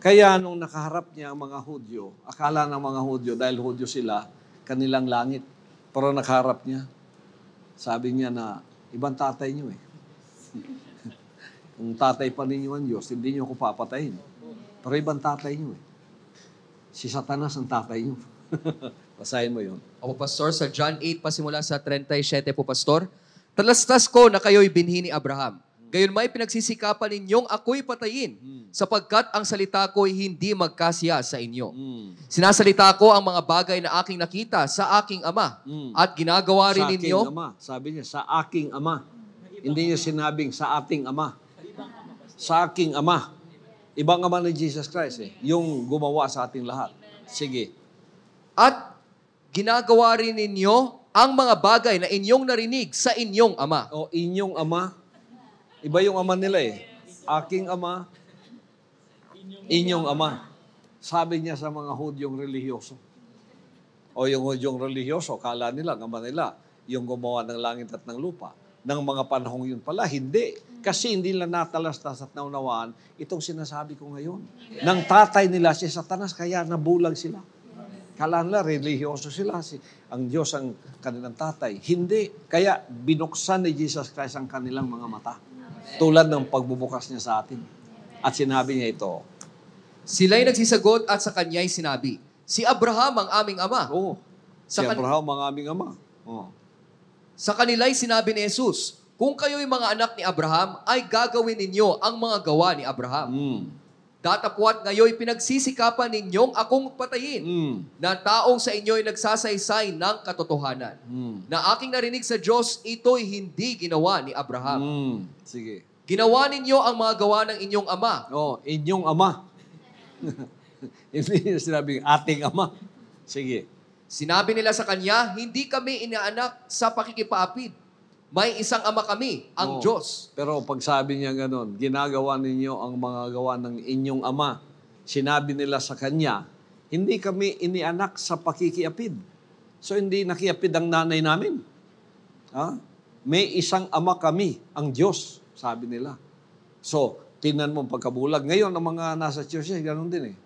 Kaya nung nakaharap niya ang mga Hudyo, akala ng mga Hudyo, dahil Hudyo sila, kanilang langit. Pero nakaharap niya, sabi niya na, ibang tatay niyo eh. Kung tatay pa ninyo ang Diyos, hindi niyo ako papatayin. Pero ibang tatay niyo eh. Si Satanas ang tatay niyo. Basahin mo yun. Opo, Pastor, sa John 8, pasimula sa 37 po, Pastor. Talastas ko na kayo'y binhi ni Abraham. Gayon may pinagsisikapan ninyong ako'y patayin, sapagkat ang salita ko'y hindi magkasiya sa inyo. Sinasalita ko ang mga bagay na aking nakita sa aking ama, at ginagawa rin Sa ninyo. aking ama. Sabi niya, sa aking ama. Hindi niya sinabing sa ating ama. Sa aking ama. Ibang ama ni Jesus Christ eh. Yung gumawa sa ating lahat. Sige. At ginagawa rin ninyo ang mga bagay na inyong narinig sa inyong ama. O inyong ama. Iba yung ama nila eh. Aking ama. Inyong ama. Sabi niya sa mga Hudyong relihiyoso. O yung Hudyong relihiyoso, kala nila, ang ama nila, yung gumawa ng langit at ng lupa. Ng mga panahong yun pala, hindi. Kasi hindi nila natalastas at naunawaan itong sinasabi ko ngayon. Nang tatay nila si Satanas, kaya nabulag sila. Kala nila, relihiyoso sila. Ang Diyos ang kanilang tatay. Hindi. Kaya binuksan ni Jesus Christ ang kanilang mga mata. Tulad ng pagbubukas niya sa atin. At sinabi niya ito. Sila'y nagsisagot at sa kanya'y sinabi, si Abraham ang aming ama. Oo. Si Abraham ang aming ama. Oo. Sa kanila'y sinabi ni Jesus, kung kayo'y mga anak ni Abraham, ay gagawin ninyo ang mga gawa ni Abraham. Datapwat ngayo'y pinagsisikapan ninyong akong patayin, na taong sa inyo'y nagsasaysay ng katotohanan. Na aking narinig sa Diyos, ito'y hindi ginawa ni Abraham. Sige. Ginawa ninyo ang mga gawa ng inyong ama. Oh, inyong ama. Hindi niya sinabing ating ama. Sige. Sinabi nila sa kanya, hindi kami inaanak sa pakikipaapid. May isang ama kami, ang Diyos. Pero pag sabi niya gano'n, ginagawa ninyo ang mga gawa ng inyong ama. Sinabi nila sa kanya, hindi kami inianak sa pakikiapid. So hindi nakiapid ang nanay namin. Ha? May isang ama kami, ang Diyos, sabi nila. So, tingnan mo pagkabulag. Ngayon, ang mga nasa church, gano'n din eh.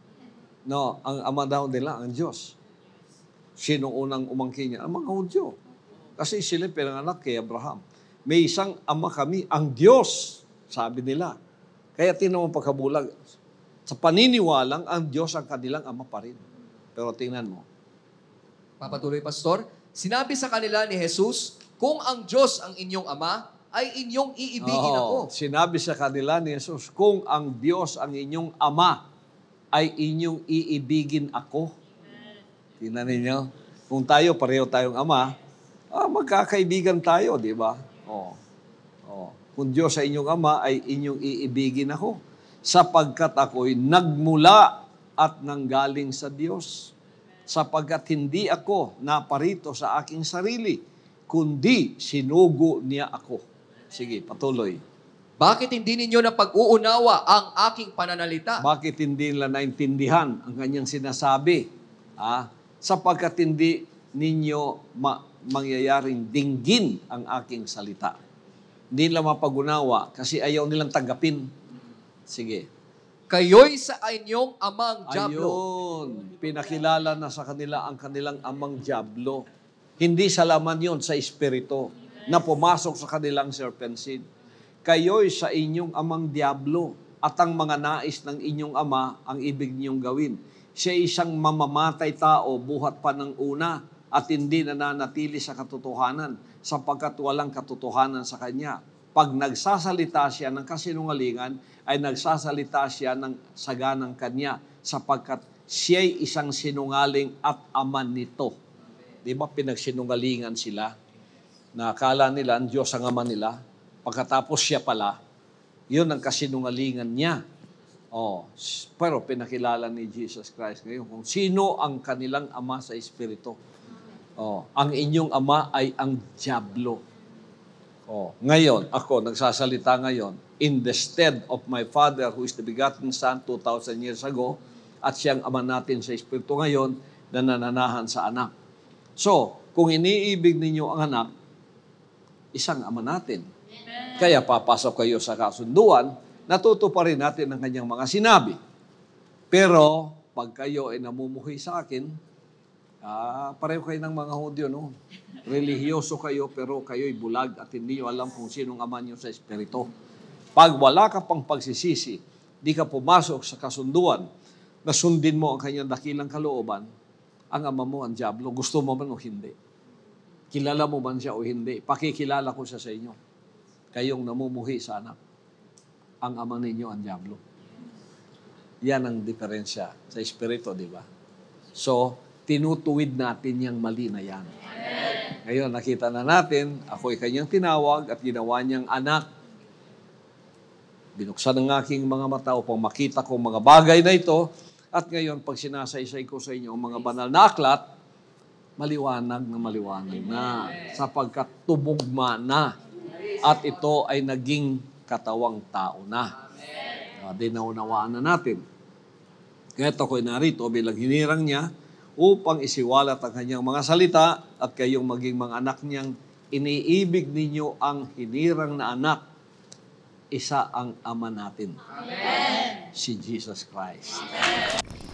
No, ang ama daw nila, ang Diyos. Sinong unang umangkin niya? Ang mga Hudyo. Kasi sila pinanganak kay Abraham. May isang ama kami, ang Diyos, sabi nila. Kaya tingnan mo pagkabulag. Sa paniniwalang, ang Diyos ang kanilang ama pa rin. Pero tingnan mo. Papatuloy, Pastor. Sinabi sa kanila ni Jesus, kung ang Diyos ang inyong ama, ay inyong iibigin ako. Sinabi sa kanila ni Jesus, kung ang Diyos ang inyong ama, ay inyong iibigin ako. Tingnan ninyo. Kung tayo, pareho tayong ama, magkakaibigan tayo, di ba? Kung Diyos sa inyong ama, ay inyong iibigin ako. Sapagkat ako'y nagmula at nanggaling sa Diyos. Sapagkat hindi ako naparito sa aking sarili, kundi sinugo niya ako. Sige, patuloy. Bakit hindi ninyo na pag-uunawa ang aking pananalita? Bakit hindi nila naintindihan ang kanyang sinasabi? Sapagkat hindi ninyo mangyayaring dinggin ang aking salita. Hindi nila mapag-unawa kasi ayaw nilang tanggapin. Sige. Kayo'y sa inyong amang Diablo. Ayun. Pinakilala na sa kanila ang kanilang amang Diablo. Hindi sa laman yon sa espiritu na pumasok sa kanilang serpent seed. Kayo'y sa inyong amang Diablo at ang mga nais ng inyong ama ang ibig niyong gawin. Siya isang mamamatay tao buhat pa ng una at hindi nananatili sa katotohanan sapagkat walang katotohanan sa kanya. Pag nagsasalita siya ng kasinungalingan, ay nagsasalita siya ng saganang kanya sapagkat siya'y isang sinungaling at ama nito. Di ba pinagsinungalingan sila? Na akala nila ang Diyos ang ama nila. Pagkatapos siya pala, yun ang kasinungalingan niya. Pero pinakilala ni Jesus Christ ngayon kung sino ang kanilang ama sa Espiritu. Ang inyong ama ay ang Diablo. Ngayon, ako nagsasalita ngayon, in the stead of my Father who is the begotten Son 2,000 years ago, at siyang ama natin sa Espiritu ngayon na nananahan sa anak. So, kung iniibig ninyo ang anak, isang ama natin. Kaya papasok kayo sa kasunduan, natutuparin natin ang kanyang mga sinabi. Pero, pag kayo ay namumuhay sa akin, pareho kayo ng mga Hudyo, no? Relihiyoso kayo, pero kayo'y bulag at hindi nyo alam kung sinong ama nyo sa Espiritu. Pag wala ka pang pagsisisi, di ka pumasok sa kasunduan, na sundin mo ang kanyang dakilang kalooban, ang ama mo, ang diablo, gusto mo man o hindi. Kilala mo man siya o hindi, pakikilala ko siya sa inyo. Kayong namumuhi sa anak. Ang ama ninyo, ang diablo. Yan ang diferensya sa Espiritu, di ba? So, tinutuwid natin yung mali na yan. Ngayon, nakita na natin, ako'y kanyang tinawag at ginawa niyang anak. Binuksan ang aking mga mata upang makita ko mga bagay na ito. At ngayon, pag sinasaysay ko sa inyo ang mga banal na aklat, maliwanag na sapagkat tubugma na. At ito ay naging katawang tao na. Di naunawaan na natin. Kaya ito ko'y narito bilang hinirang niya upang isiwalat ang kanyang mga salita at kayong maging mga anak niyang iniibig ninyo ang hinirang na anak. Isa ang ama natin. Amen. Si Jesus Christ. Amen.